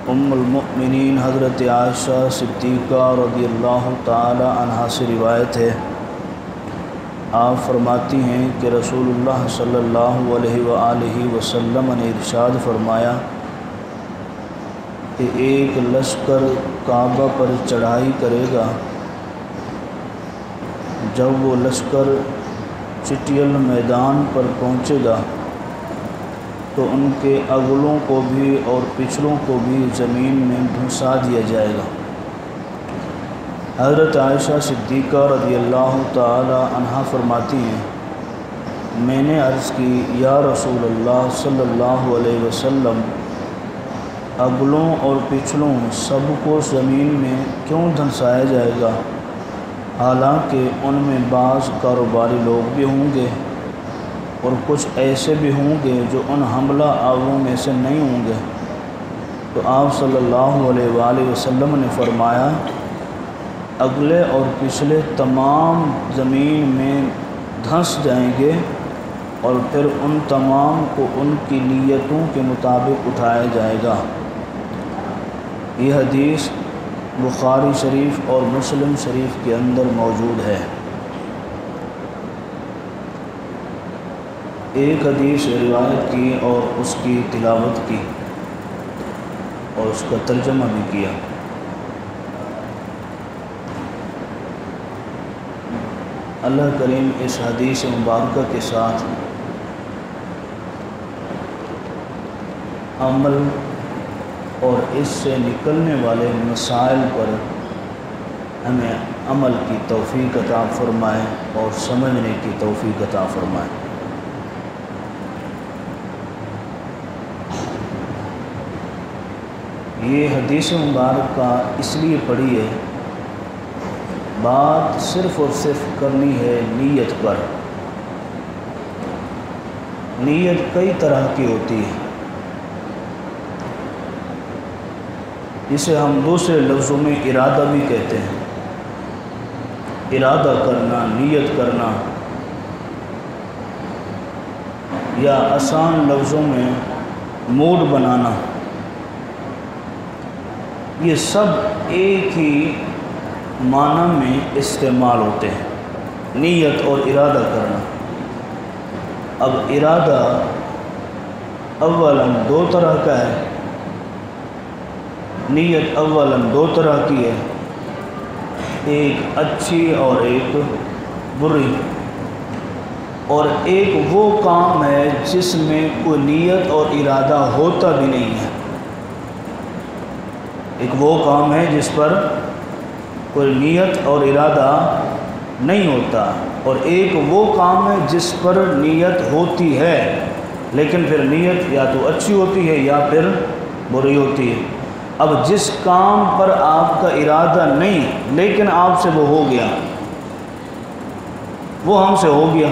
ام المؤمنین حضرت عائشہ صدیقہ رضی اللہ تعالی عنہا سے روایت ہے، آپ فرماتی ہیں کہ رسول اللہ صلی اللہ علیہ وآلہ وسلم نے ارشاد فرمایا کہ ایک لشکر کعبہ پر چڑھائی کرے گا، جب وہ لشکر چٹیل میدان پر پہنچے گا تو ان کے اگلوں کو بھی اور پچھلوں کو بھی زمین میں دھنسا دیا جائے گا۔ حضرت عائشہ صدیقہ رضی اللہ تعالی عنہا فرماتی ہیں، میں نے عرض کی یا رسول اللہ صلی اللہ علیہ وسلم، اگلوں اور پچھلوں سب کو زمین میں کیوں دھنسایا جائے گا، حالانکہ ان میں بعض کاروباری لوگ بھی ہوں گے اور کچھ ایسے بھی ہوں گے جو ان حملہ آوروں میں سے نہیں ہوں گے۔ تو آپ صلی اللہ علیہ وآلہ وسلم نے فرمایا، اگلے اور پچھلے تمام زمین میں دھنس جائیں گے اور پھر ان تمام کو ان کی نیتوں کے مطابق اٹھایا جائے گا۔ یہ حدیث بخاری شریف اور مسلم شریف کے اندر موجود ہے۔ ایک حدیث روایت کی اور اس کی تلاوت کی اور اس کا ترجمہ بھی کیا۔ اللہ کریم اس حدیث مبارکہ کے ساتھ عمل اور اس سے نکلنے والے مسائل پر ہمیں عمل کی توفیق عطا فرمائے اور سمجھنے کی توفیق عطا فرمائے۔ یہ حدیث مبارکہ اس لیے پڑھی ہے، بات صرف اور صرف کرنی ہے نیت پر۔ نیت کئی طرح کی ہوتی ہے، جسے ہم دوسرے لفظوں میں ارادہ بھی کہتے ہیں۔ ارادہ کرنا، نیت کرنا، یا آسان لفظوں میں موڈ بنانا، یہ سب ایک ہی معنی میں استعمال ہوتے ہیں، نیت اور ارادہ کرنا۔ اب ارادہ اولاً دو طرح کا ہے، نیت اولاً دو طرح کی ہے، ایک اچھی اور ایک بری، اور ایک وہ کام ہے جس میں کوئی نیت اور ارادہ ہوتا بھی نہیں ہے۔ ایک وہ کام ہے جس پر کوئی نیت اور ارادہ نہیں ہوتا، اور ایک وہ کام ہے جس پر نیت ہوتی ہے لیکن پھر نیت یا تو اچھی ہوتی ہے یا پھر بری ہوتی ہے۔ اب جس کام پر آپ کا ارادہ نہیں لیکن آپ سے وہ ہو گیا، وہ ہم سے ہو گیا،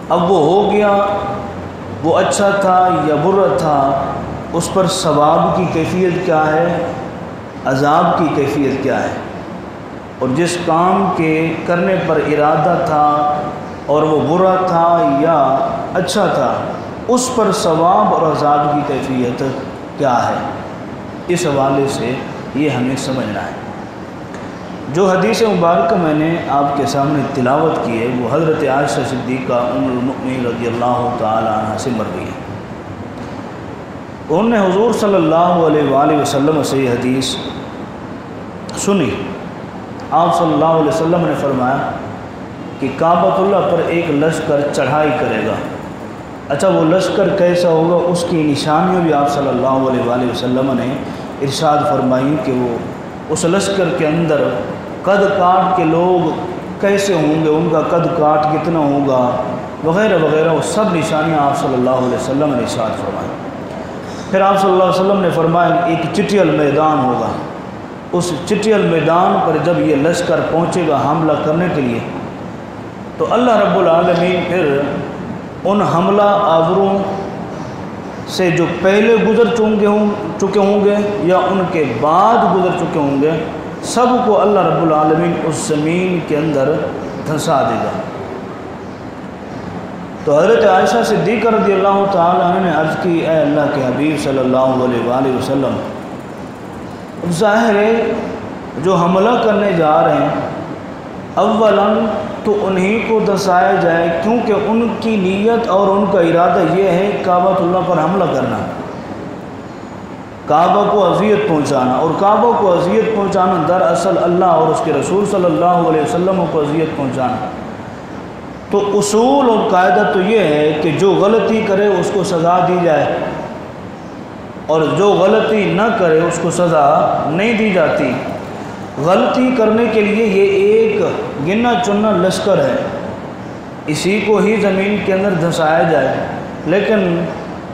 اب وہ ہو گیا، وہ اچھا تھا یا برا تھا، اس پر ثواب کی کیفیت کیا ہے، عذاب کی کیفیت کیا ہے۔ اور جس کام کے کرنے پر ارادہ تھا اور وہ برا تھا یا اچھا تھا، اس پر ثواب اور عذاب کی کیفیت کیا ہے، اس حوالے سے یہ ہمیں سمجھنا ہے۔ جو حدیث مبارکہ میں نے آپ کے سامنے تلاوت کی ہے وہ حضرت عائشہ صدیقہ ام المؤمنین رضی اللہ تعالی عنہا سے مروی ہے۔ انہوں نے حضور صلی اللہ علیہ وآلہ وسلم سے یہ حدیث سنی۔ آپ صلی اللہ علیہ وسلم نے فرمایا کہ کعبۃ اللہ پر ایک لشکر چڑھائی کرے گا۔ اچھا، وہ لشکر کیسا ہوگا، اس کی نشانیاں بھی آپ صلی اللہ علیہ وآلہ وسلم نے ارشاد فرمائی کہ وہ اس لشکر کے اندر قد کاٹ کے لوگ کیسے ہوں گے، ان کا قد کاٹ کتنا ہوگا وغیرہ وغیرہ، وہ سب نشانیاں آپ صلی اللہ علیہ وسلم نے ارشاد فرمائی۔ پھر آپ صلی اللہ علیہ وسلم نے فرمایا ایک چٹیل میدان ہوگا، اس چٹیل میدان پر جب یہ لشکر پہنچے گا حملہ کرنے کے لیے تو اللہ رب العالمین پھر ان حملہ آوروں سے جو پہلے گزر چکے ہوں گے یا ان کے بعد گزر چکے ہوں گے، سب کو اللہ رب العالمین اس زمین کے اندر دھنسا دے گا۔ تو حضرت عائشہ صدیقہ رضی اللہ تعالی عنہ نے عرض کی، اے اللہ کے حبیب صلی اللہ علیہ وآلہ وسلم، ظاہر ہے جو حملہ کرنے جا رہے ہیں اولاً تو انہی کو دسایا جائے، کیونکہ ان کی نیت اور ان کا ارادہ یہ ہے کعبۃ اللہ پر حملہ کرنا، کعبہ کو اذیت پہنچانا، اور کعبہ کو اذیت پہنچانا دراصل اللہ اور اس کے رسول صلی اللہ علیہ وسلم کو اذیت پہنچانا۔ تو اصول اور قاعدہ تو یہ ہے کہ جو غلطی کرے اس کو سزا دی جائے، اور جو غلطی نہ کرے اس کو سزا نہیں دی جاتی۔ غلطی کرنے کے لیے یہ ایک گنا چنا لشکر ہے، اسی کو ہی زمین کے اندر دھنسایا جائے، لیکن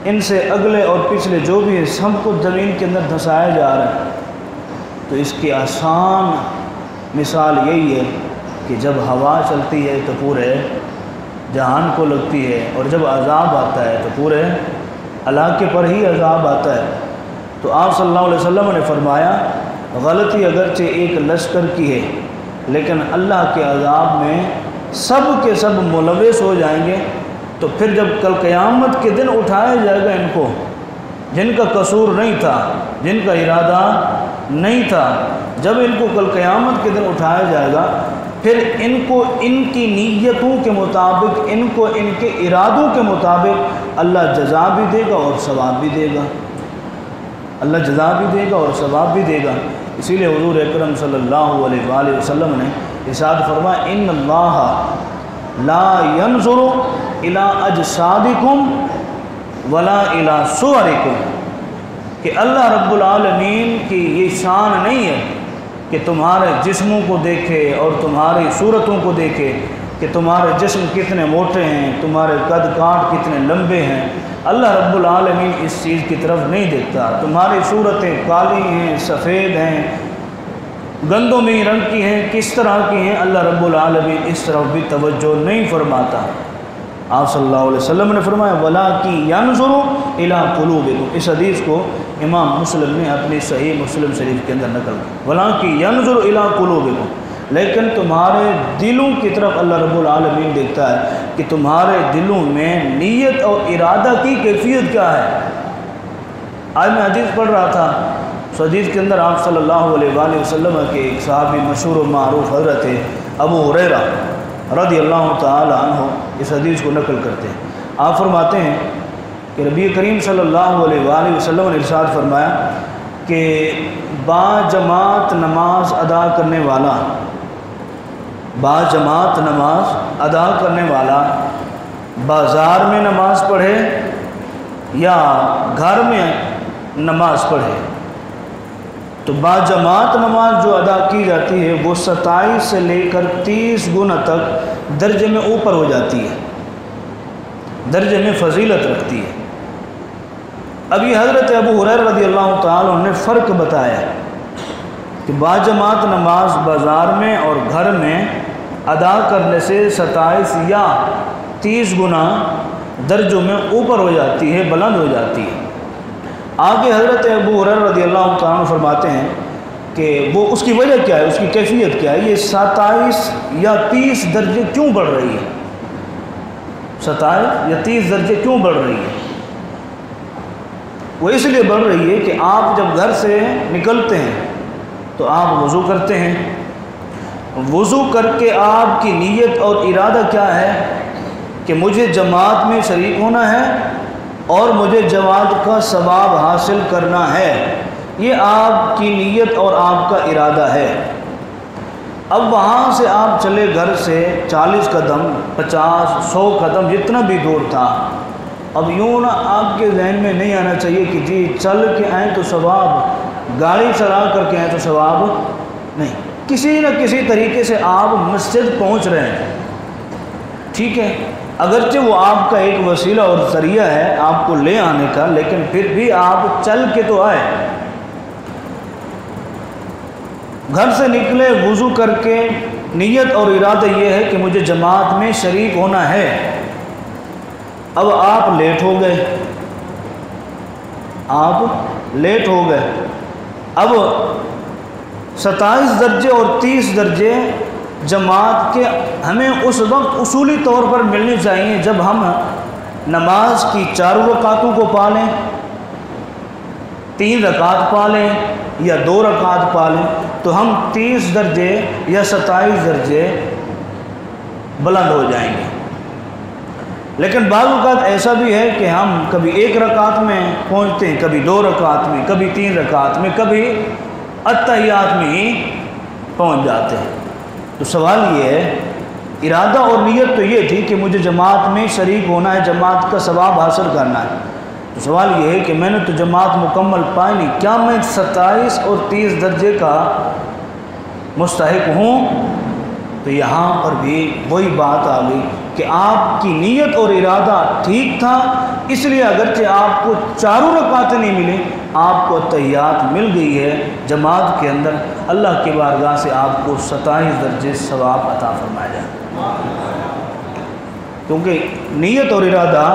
ان سے اگلے اور پچھلے جو بھی ہے سب کو زمین کے اندر دھنسایا جا رہا ہے۔ تو اس کی آسان مثال یہی ہے کہ جب ہوا چلتی ہے تو پورے جہان کو لگتی ہے، اور جب عذاب آتا ہے تو پورے علاقے پر ہی عذاب آتا ہے۔ تو آپ صلی اللہ علیہ وسلم نے فرمایا غلطی اگرچہ ایک لشکر کی ہے، لیکن اللہ کے عذاب میں سب کے سب ملوث ہو جائیں گے۔ تو پھر جب کل قیامت کے دن اٹھایا جائے گا ان کو، جن کا قصور نہیں تھا، جن کا ارادہ نہیں تھا، جب ان کو کل قیامت کے دن اٹھایا جائے گا، پھر ان کو ان کی نیتوں کے مطابق، ان کو ان کے ارادوں کے مطابق اللہ جزا بھی دے گا اور ثواب بھی دے گا، اللہ جزا بھی دے گا اور ثواب بھی دے گا۔ اسی لیے حضور اکرم صلی اللہ علیہ وآلہ وسلم نے ارشاد فرمایا، ان اللہ لا ينظر الى اجسادکم ولا الى صورکم، کہ اللہ رب العالمین کی یہ شان نہیں ہے کہ تمہارے جسموں کو دیکھے اور تمہاری صورتوں کو دیکھے، کہ تمہارے جسم کتنے موٹے ہیں، تمہارے قد کاٹ کتنے لمبے ہیں۔ اللہ رب العالمین اس چیز کی طرف نہیں دیکھتا۔ تمہاری صورتیں کالی ہیں، سفید ہیں، گندمی رنگ کی ہیں، کس طرح کی ہیں، اللہ رب العالمین اس طرف بھی توجہ نہیں فرماتا۔ آپ صلی اللہ علیہ وسلم نے فرمایا وَلَٰكِن يَنظُرُ إِلَىٰ قُلُوبِكُمْ، اس حدیث کو امام مسلم نے اپنی صحیح مسلم شریف کے اندر نقل کیا، وَلَٰكِن يَنظُرُ إِلَىٰ قُلُوبِكُمْ، لیکن تمہارے دلوں کی طرف اللہ رب العالمین دیکھتا ہے کہ تمہارے دلوں میں نیت اور ارادہ کی کیفیت کیا ہے۔ آج میں حدیث پڑھ رہا تھا، اس حدیث کے اندر آپ صلی اللہ علیہ وآلہ وسلم کے ایک صحابی مشہور و معروف حضرت ابو ہریرہ رضی اللہ تعالی عنہ اس حدیث کو نقل کرتے ہیں۔ آپ فرماتے ہیں کہ نبی کریم صلی اللہ علیہ وآلہ وسلم نے ارشاد فرمایا کہ با جماعت نماز ادا کرنے والا، با جماعت نماز ادا کرنے والا بازار میں نماز پڑھے یا گھر میں نماز پڑھے، تو با جماعت نماز جو ادا کی جاتی ہے وہ 27 سے لے کر 30 گنا تک درجے میں اوپر ہو جاتی ہے، درجے میں فضیلت رکھتی ہے۔ اب یہ حضرت ابو ہریرہ رضی اللہ تعالیٰ عنہ نے فرق بتایا کہ با جماعت نماز بازار میں اور گھر میں ادا کرنے سے 27 یا 30 گنا درجوں میں اوپر ہو جاتی ہے، بلند ہو جاتی ہے۔ آگے حضرت ابو ہریرہ رضی اللہ تعالیٰ عنہ فرماتے ہیں کہ وہ اس کی وجہ کیا ہے، اس کی کیفیت کیا ہے، یہ 27 یا 30 درجے کیوں بڑھ رہی ہے، 27 یا 30 درجے کیوں بڑھ رہی ہے؟ وہ اس لیے بڑھ رہی ہے کہ آپ جب گھر سے نکلتے ہیں تو آپ وضو کرتے ہیں، وضو کر کے آپ کی نیت اور ارادہ کیا ہے کہ مجھے جماعت میں شریک ہونا ہے اور مجھے جماعت کا ثواب حاصل کرنا ہے، یہ آپ کی نیت اور آپ کا ارادہ ہے۔ اب وہاں سے آپ چلے گھر سے 40 قدم 50 100 قدم جتنا بھی دور تھا، اب یوں نہ آپ کے ذہن میں نہیں آنا چاہیے کہ جی چل کے آئیں تو ثواب، گاڑی چلا کر کے آئیں تو ثواب نہیں، کسی نہ کسی طریقے سے آپ مسجد پہنچ رہے ہیں، ٹھیک ہے، اگرچہ وہ آپ کا ایک وسیلہ اور ذریعہ ہے آپ کو لے آنے کا، لیکن پھر بھی آپ چل کے تو آئے۔ گھر سے نکلے وضو کر کے، نیت اور ارادہ یہ ہے کہ مجھے جماعت میں شریک ہونا ہے، اب آپ لیٹ ہو گئے، آپ لیٹ ہو گئے، اب 27 درجے اور 30 درجے جماعت کے ہمیں اس وقت اصولی طور پر ملنی چاہیے جب ہم نماز کی 4 رکعتوں کو پالیں، 3 رکعت پالیں یا 2 رکعت پالیں، تو ہم 30 درجے یا 27 درجے بلند ہو جائیں گے۔ لیکن بعض اوقات ایسا بھی ہے کہ ہم کبھی 1 رکعت میں پہنچتے ہیں، کبھی 2 رکعت میں، کبھی 3 رکعت میں، کبھی اتحیات میں ہی پہنچ جاتے ہیں۔ تو سوال یہ ہے، ارادہ اور نیت تو یہ تھی کہ مجھے جماعت میں شریک ہونا ہے، جماعت کا ثواب حاصل کرنا ہے۔ تو سوال یہ ہے کہ میں نے تو جماعت مکمل پائی نہیں، کیا میں 27 اور 30 درجے کا مستحق ہوں؟ تو یہاں پر بھی وہی بات آ گئی کہ آپ کی نیت اور ارادہ ٹھیک تھا، اس لیے اگرچہ آپ کو 4 رکعتیں نہیں ملیں، آپ کو تحیات مل گئی ہے جماعت کے اندر، اللہ کی بارگاہ سے آپ کو 27 درجے ثواب عطا فرمایا جائے، کیونکہ نیت اور ارادہ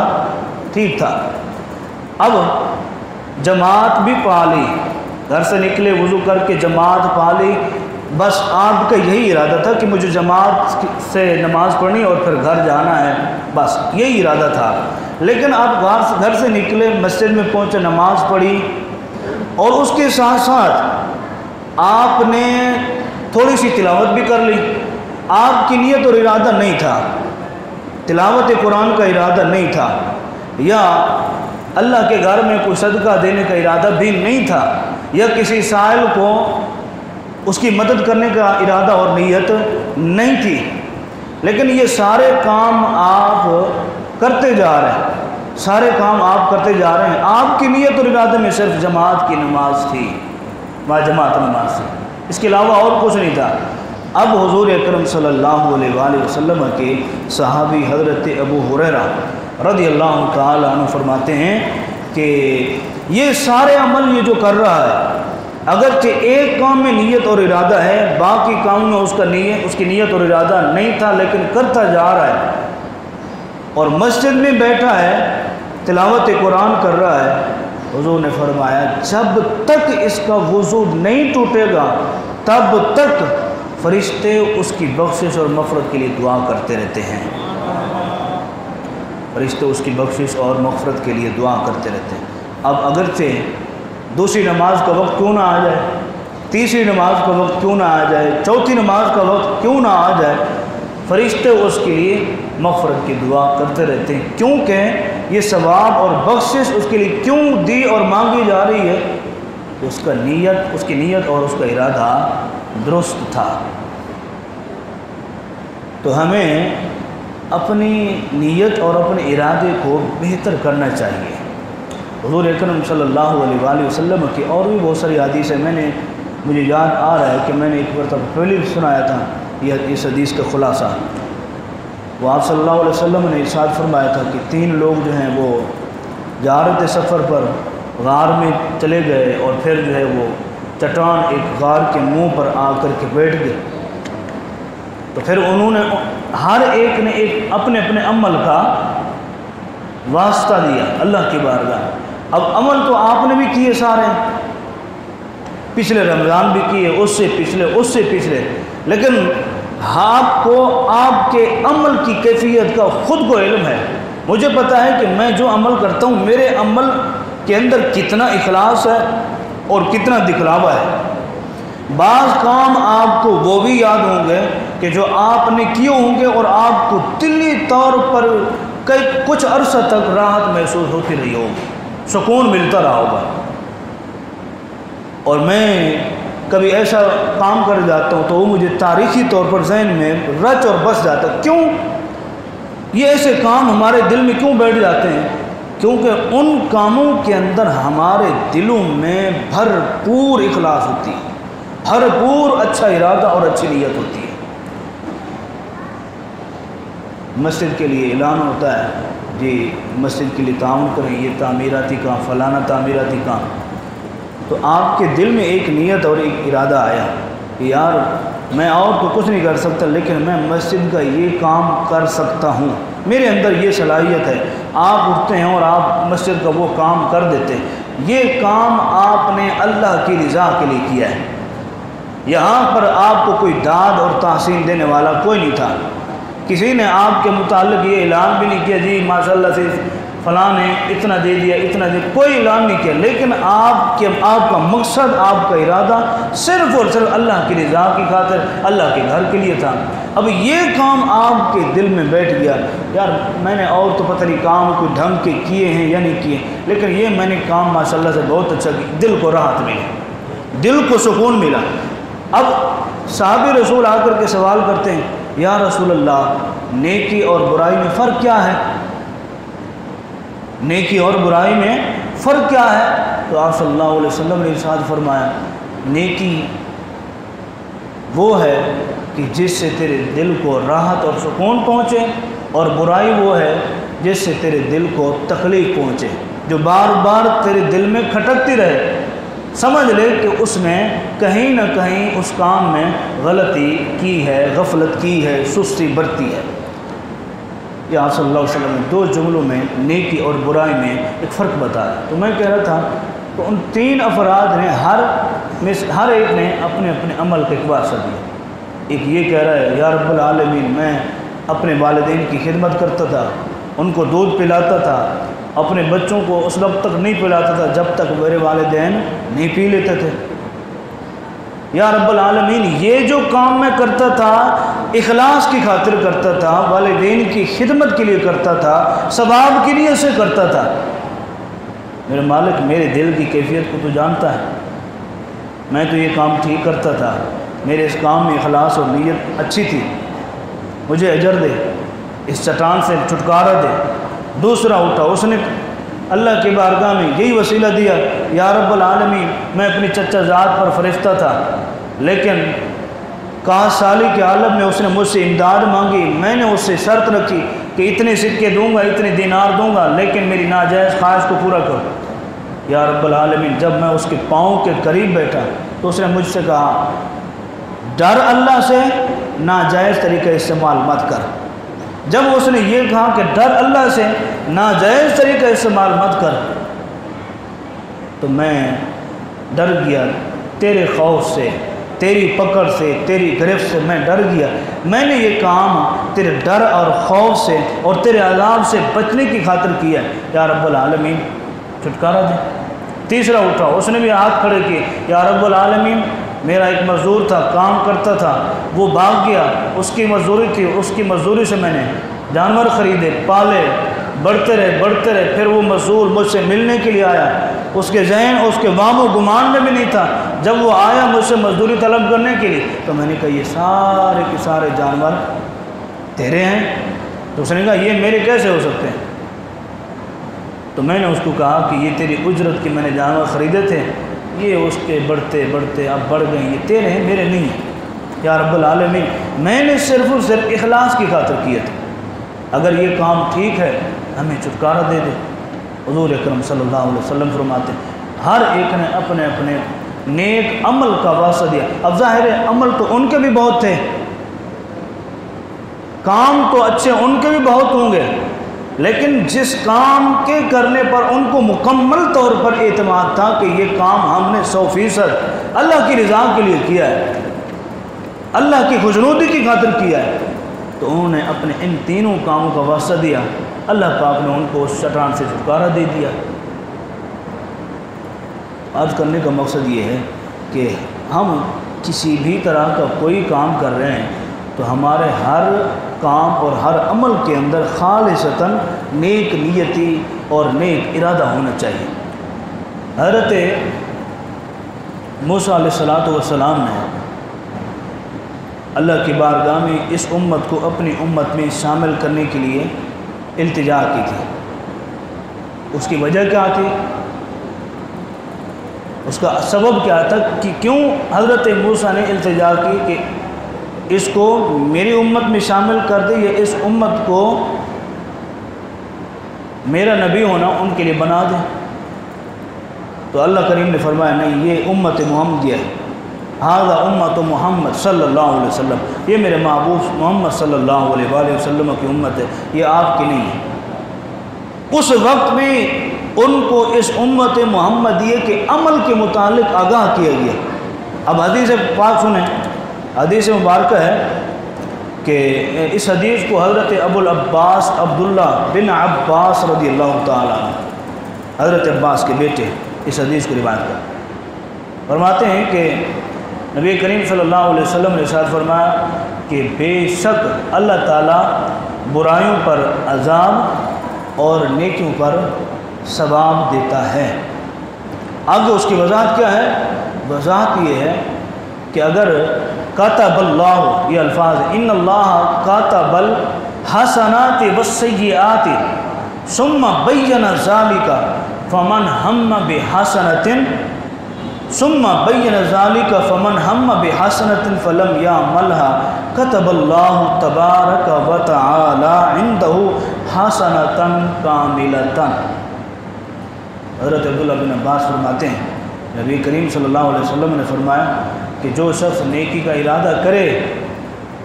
ٹھیک تھا۔ اب جماعت بھی پالی، گھر سے نکلے وضو کر کے جماعت پالی، بس آپ کا یہی ارادہ تھا کہ مجھے جماعت سے نماز پڑھنی اور پھر گھر جانا ہے، بس یہی ارادہ تھا۔ لیکن آپ گھر سے نکلے، مسجد میں پہنچے، نماز پڑھی، اور اس کے ساتھ ساتھ آپ نے تھوڑی سی تلاوت بھی کر لی۔ آپ کی نیت اور ارادہ نہیں تھا، تلاوت قرآن کا ارادہ نہیں تھا، یا اللہ کے گھر میں کوئی صدقہ دینے کا ارادہ بھی نہیں تھا، یا کسی سائل کو اس کی مدد کرنے کا ارادہ اور نیت نہیں تھی، لیکن یہ سارے کام آپ کرتے جا رہے ہیں، سارے کام آپ کرتے جا رہے ہیں، آپ کی نیت اور ارادے میں صرف جماعت کی نماز تھی، جماعت نماز تھی، اس کے علاوہ اور کچھ نہیں تھا۔ اب حضور اکرم صلی اللہ علیہ وآلہ وسلم کے صحابی حضرت ابو ہریرہ رضی اللہ تعالی عنہ فرماتے ہیں کہ یہ سارے عمل یہ جو کر رہا ہے، اگرچہ ایک کام میں نیت اور ارادہ ہے، باقی کاموں میں اس کی نیت اور ارادہ نہیں تھا، لیکن کرتا جا رہا ہے، اور مسجد میں بیٹھا ہے، تلاوت قرآن کر رہا ہے۔ حضور نے فرمایا جب تک اس کا وضو نہیں ٹوٹے گا تب تک فرشتے اس کی بخشش اور مغفرت کے لیے دعا کرتے رہتے ہیں، فرشتے اس کی بخشش اور مغفرت کے لیے دعا کرتے رہتے ہیں۔ اب اگرچہ دوسری نماز کا وقت کیوں نہ آ جائے، تیسری نماز کا وقت کیوں نہ آ جائے، چوتھی نماز کا وقت کیوں نہ آ جائے، فرشتے اس کے لیے مغفرت کی دعا کرتے رہتے ہیں، کیونکہ یہ ثواب اور بخشش اس کے لیے کیوں دی اور مانگی جا رہی ہے، اس کی نیت اور اس کا ارادہ درست تھا۔ تو ہمیں اپنی نیت اور اپنے ارادے کو بہتر کرنا چاہیے۔ حضور اکرم صلی اللہ علیہ وآلہ وسلم کی اور بھی بہت ساری حدیث ہیں، مجھے یاد آ رہا ہے کہ میں نے ایک مرتبہ پہلے بھی سنایا تھا اس حدیث کا خلاصہ۔ وہ آپ صلی اللہ علیہ وسلم نے ارشاد فرمایا تھا کہ 3 لوگ جو ہیں وہ جا رہے تھے سفر پر، غار میں چلے گئے، اور پھر جو ہے وہ چٹان ایک غار کے منہ پر آ کر کے بیٹھ گئے، تو پھر انہوں نے ہر ایک نے ایک اپنے اپنے عمل کا واسطہ دیا اللہ کی بارگاہ۔ اب عمل تو آپ نے بھی کیے سارے، پچھلے رمضان بھی کیے، اس سے پچھلے، لیکن آپ کو آپ کے عمل کی کیفیت کا خود کو علم ہے۔ مجھے پتہ ہے کہ میں جو عمل کرتا ہوں میرے عمل کے اندر کتنا اخلاص ہے اور کتنا دکھلاوا ہے۔ بعض کام آپ کو وہ بھی یاد ہوں گے کہ جو آپ نے کیے ہوں گے، اور آپ کو دلی طور پر کچھ عرصہ تک راحت محسوس ہوتی رہی ہوگی، سکون ملتا رہا ہوگا۔ اور میں کبھی ایسا کام کر جاتا ہوں تو وہ مجھے تاریخی طور پر ذہن میں رچ اور بس جاتا ہے۔ کیوں یہ ایسے کام ہمارے دل میں کیوں بیٹھ جاتے ہیں؟ کیونکہ ان کاموں کے اندر ہمارے دلوں میں بھرپور اخلاص ہوتی ہے، بھرپور اچھا ارادہ اور اچھی نیت ہوتی ہے۔ مسجد کے لیے اعلان ہوتا ہے، جی مسجد کے لیے تعاون کریں، یہ تعمیراتی کام، فلانا تعمیراتی کام، تو آپ کے دل میں ایک نیت اور ایک ارادہ آیا کہ یار میں اور تو کچھ نہیں کر سکتا، لیکن میں مسجد کا یہ کام کر سکتا ہوں، میرے اندر یہ صلاحیت ہے۔ آپ اٹھتے ہیں اور آپ مسجد کا وہ کام کر دیتے ہیں، یہ کام آپ نے اللہ کی رضا کے لیے کیا ہے، یہاں پر آپ کو کوئی داد اور تحسین دینے والا کوئی نہیں تھا، کسی نے آپ کے متعلق یہ اعلان بھی نہیں کیا جی ماشاءاللہ سے فلاں نے اتنا دے دیا اتنا دے، کوئی اعلان نہیں کیا، لیکن آپ کا مقصد، آپ کا ارادہ صرف اور صرف اللہ کی رضا کی خاطر، اللہ کے گھر کے لیے تھا۔ اب یہ کام آپ کے دل میں بیٹھ گیا، یار میں نے اور تو پتہ نہیں کام کوئی ڈھنگ کے کیے ہیں یا نہیں کیے، لیکن یہ میں نے کام ماشاءاللہ سے بہت اچھا کیا، دل کو راحت ملی، دل کو سکون ملا۔ اب صحابی رسول آ کر کے سوال کرتے ہیں، یا رسول اللہ نیکی اور برائی میں فرق کیا ہے؟ نیکی اور برائی میں فرق کیا ہے؟ تو آپ صلی اللہ علیہ وسلم نے ارشاد فرمایا، نیکی وہ ہے کہ جس سے تیرے دل کو راحت اور سکون پہنچے، اور برائی وہ ہے جس سے تیرے دل کو تکلیف پہنچے، جو بار بار تیرے دل میں کھٹکتی رہے۔ سمجھ لے کہ اس نے کہیں نہ کہیں اس کام میں غلطی کی ہے، غفلت کی ہے، سستی برتی ہے۔ یہ آپ صلی اللہ علیہ وسلم نے 2 جملوں میں نیکی اور برائی میں ایک فرق بتایا۔ تو میں کہہ رہا تھا کہ ان 3 افراد نے ہر ایک نے اپنے اپنے عمل کا ایک واسطہ دیا۔ ایک یہ کہہ رہا ہے، یا رب العالمین میں اپنے والدین کی خدمت کرتا تھا، ان کو دودھ پلاتا تھا، اپنے بچوں کو اس وقت تک نہیں پلاتا تھا جب تک میرے والدین نہیں پی لیتے تھے۔ یا رب العالمین یہ جو کام میں کرتا تھا اخلاص کی خاطر کرتا تھا، والدین کی خدمت کے لیے کرتا تھا، ثواب کی نیت سے کرتا تھا۔ میرے مالک میرے دل کی کیفیت کو تو جانتا ہے، میں تو یہ کام ٹھیک کرتا تھا، میرے اس کام میں اخلاص اور نیت اچھی تھی، مجھے اجر دے، اس چٹان سے چھٹکارا دے۔ دوسرا اٹھا، اس نے اللہ کی بارگاہ میں یہی وسیلہ دیا، یا رب العالمین میں اپنی چچا زاد پر فرشتہ تھا، لیکن 60 سالی کے عالم میں اس نے مجھ سے امداد مانگی، میں نے اس سے شرط رکھی کہ اتنے سکے دوں گا، اتنے دینار دوں گا، لیکن میری ناجائز خواہش کو پورا کرو۔ یا رب العالمین جب میں اس کے پاؤں کے قریب بیٹھا تو اس نے مجھ سے کہا، ڈر اللہ سے، ناجائز طریقہ استعمال مت کر۔ جب اس نے یہ کہا کہ ڈر اللہ سے، ناجائز طریقہ استعمال مت کر، تو میں ڈر گیا تیرے خوف سے، تیری پکڑ سے، تیری گرفت سے میں ڈر گیا، میں نے یہ کام تیرے ڈر اور خوف سے اور تیرے عذاب سے بچنے کی خاطر کیا، یا رب العالمین چھٹکارا دے۔ تیسرا اٹھا، اس نے بھی ہاتھ کھڑے کیے، یا رب العالمین میرا ایک مزدور تھا، کام کرتا تھا، وہ بھاگ گیا، اس کی مزدوری تھی، اس کی مزدوری سے میں نے جانور خریدے، پالے، بڑھتے رہے، پھر وہ مزدور مجھ سے ملنے کے لیے آیا، اس کے ذہن، اس کے وام و گمان میں بھی نہیں تھا، جب وہ آیا مجھ سے مزدوری طلب کرنے کے لیے تو میں نے کہا یہ سارے کے سارے جانور تیرے ہیں؟ تو اس نے کہا یہ میرے کیسے ہو سکتے ہیں؟ تو میں نے اس کو کہا کہ یہ تیری اجرت کے میں نے جانور خریدے تھے، یہ اس کے بڑھتے اب بڑھ گئے، یہ تیرے ہیں میرے نہیں ہیں۔ یا رب العالمین میں نے صرف اور صرف اخلاص کی خاطر کیا تھا، اگر یہ کام ٹھیک ہے ہمیں چھٹکارا دے دے۔ حضور اکرم صلی اللہ علیہ وسلم فرماتے ہیں ہر ایک نے اپنے اپنے نیک عمل کا واسطہ دیا۔ اب ظاہر ہے عمل تو ان کے بھی بہت تھے، کام تو اچھے ان کے بھی بہت ہوں گے، لیکن جس کام کے کرنے پر ان کو مکمل طور پر اعتماد تھا کہ یہ کام ہم نے 100% اللہ کی رضا کے لیے کیا ہے، اللہ کی خوشنودی کی خاطر کیا ہے، تو انہوں نے اپنے ان تینوں کاموں کا واسطہ دیا، اللہ پاک نے ان کو اس چٹان سے چھٹکارا دے دیا۔ آج کرنے کا مقصد یہ ہے کہ ہم کسی بھی طرح کا کوئی کام کر رہے ہیں تو ہمارے ہر کام اور ہر عمل کے اندر خالصتاً نیک نیتی اور نیک ارادہ ہونا چاہیے۔ حضرت موسیٰ علیہ السلام نے اللہ کی بارگاہ میں اس امت کو اپنی امت میں شامل کرنے کے لیے التجا کی تھی۔ اس کی وجہ کیا تھی؟ اس کا سبب کیا تھا کہ کیوں حضرت موسیٰ نے التجا کی کہ اس کو میری امت میں شامل کر دے، یا اس امت کو میرا نبی ہونا ان کے لیے بنا دے؟ تو اللہ کریم نے فرمایا نہیں، یہ امت محمدیہ ہے، ھذا امت محمد صلی اللہ علیہ وسلم، یہ میرے محبوب محمد صلی اللہ علیہ وآلہ وسلم کی امت ہے، یہ آپ کی نہیں ہے۔ اس وقت میں ان کو اس امت محمدیہ کے عمل کے متعلق آگاہ کیا گیا اب حدیث پاک سنیں، حدیث مبارکہ ہے کہ اس حدیث کو حضرت ابو العباس عبداللہ بن عباس رضی اللہ تعالیٰ عنہ، حضرت عباس کے بیٹے، اس حدیث کو روایت کرتے ہیں۔ فرماتے ہیں کہ نبی کریم صلی اللہ علیہ وسلم نے ارشاد فرمایا کہ بے شک اللہ تعالیٰ برائیوں پر عذاب اور نیکیوں پر ثواب دیتا ہے۔ آگے اس کی وضاحت کیا ہے؟ وضاحت یہ ہے کہ اگر کاتب اللہ، یہ الفاظ ان اللہ کاتب الحسنات والسیئات ثم بین ذالک فمن ہم بحسنۃ ثم بین ذالک فمن ہم بحسنۃ فلم یعملها کتب اللہ تبارک وتعالی عنده حسنۃ کاملۃ۔ حضرت عبداللہ بن عباس فرماتے ہیں نبی کریم صلی اللہ علیہ وسلم نے فرمایا کہ جو شخص نیکی کا ارادہ کرے،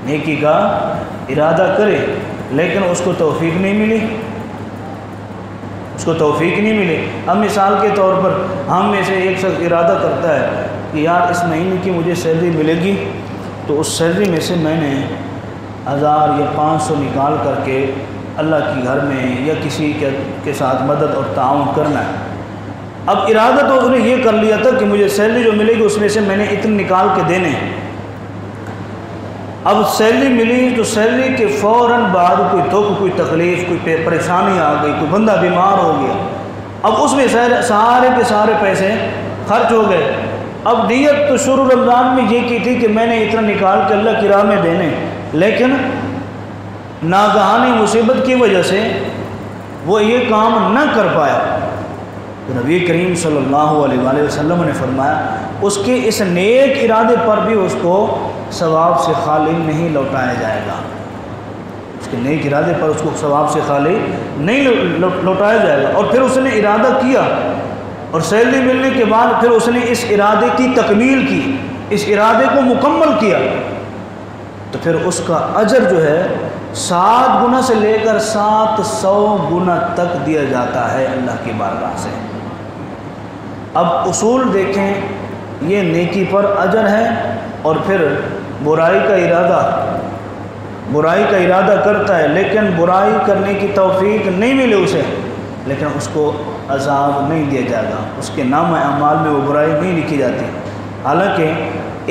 نیکی کا ارادہ کرے لیکن اس کو توفیق نہیں ملی، اس کو توفیق نہیں ملی۔ اب مثال کے طور پر ہم میں سے ایک شخص ارادہ کرتا ہے کہ یار اس مہینے کی مجھے سیلری ملے گی تو اس سیلری میں سے میں نے 1000 یا 500 نکال کر کے اللہ کی گھر میں یا کسی کے ساتھ مدد اور تعاون کرنا ہے۔ اب ارادہ تو اس نے یہ کر لیا تھا کہ مجھے سیلری جو ملے گی اس میں سے میں نے اتنے نکال کے دینے ہیں۔ اب سیلری ملی تو سیلری کے فوراً بعد کوئی دکھ، کوئی تکلیف، کوئی پریشانی آ گئی، کوئی بندہ بیمار ہو گیا، اب اس میں سارے کے سارے پیسے خرچ ہو گئے۔ اب نیت تو شروع رمضان میں یہ کی تھی کہ میں نے اتنا نکال کے اللہ کی راہ میں دینے، لیکن ناگہانی مصیبت کی وجہ سے وہ یہ کام نہ کر پایا۔ تو نبی کریم صلی اللہ علیہ وآلہ وسلم نے فرمایا اس کے اس نیک ارادے پر بھی اس کو ثواب سے خالی نہیں لوٹایا جائے گا، اس کے نیک ارادے پر اس کو ثواب سے خالی نہیں لوٹایا جائے گا۔ اور پھر اس نے ارادہ کیا اور سیلری ملنے کے بعد پھر اس نے اس ارادے کی تکمیل کی، اس ارادے کو مکمل کیا، تو پھر اس کا اجر جو ہے 7 گنا سے لے کر 700 گنا تک دیا جاتا ہے اللہ کی بارگاہ سے۔ اب اصول دیکھیں، یہ نیکی پر اجر ہے اور پھر برائی کا ارادہ کرتا ہے لیکن برائی کرنے کی توفیق نہیں ملے اسے، لیکن اس کو عذاب نہیں دیا جائے گا، اس کے نام اعمال میں وہ برائی نہیں لکھی جاتی۔ حالانکہ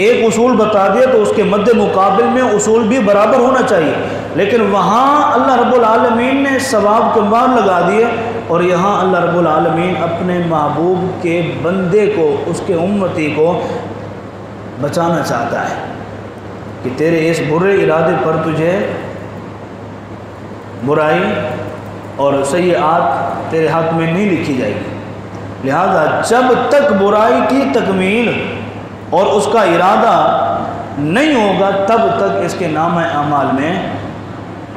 ایک اصول بتا دیا تو اس کے مد مقابل میں اصول بھی برابر ہونا چاہیے، لیکن وہاں اللہ رب العالمین نے ثواب کے مار لگا دیے اور یہاں اللہ رب العالمین اپنے محبوب کے بندے کو، اس کے امتی کو بچانا چاہتا ہے کہ تیرے اس برے ارادے پر تجھے برائی اور سیئات تیرے حق میں نہیں لکھی جائے گی۔ لہذا جب تک برائی کی تکمیل اور اس کا ارادہ نہیں ہوگا تب تک اس کے نام اعمال میں۔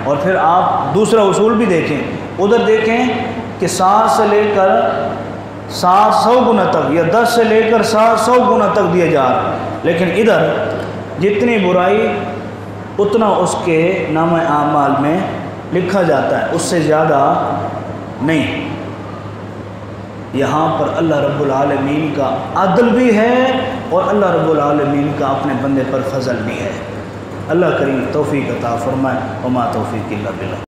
اور پھر آپ دوسرا اصول بھی دیکھیں، ادھر دیکھیں کہ 7 سے لے کر 700 گنا تک یا 10 سے لے کر 700 گنا تک دیا جا رہا ہے، لیکن ادھر جتنی برائی اتنا اس کے نام اعمال میں لکھا جاتا ہے، اس سے زیادہ نہیں۔ یہاں پر اللہ رب العالمین کا عدل بھی ہے اور اللہ رب العالمین کا اپنے بندے پر فضل بھی ہے۔ اللہ کریم توفیق عطا فرمائے، وما توفیق الا باللہ۔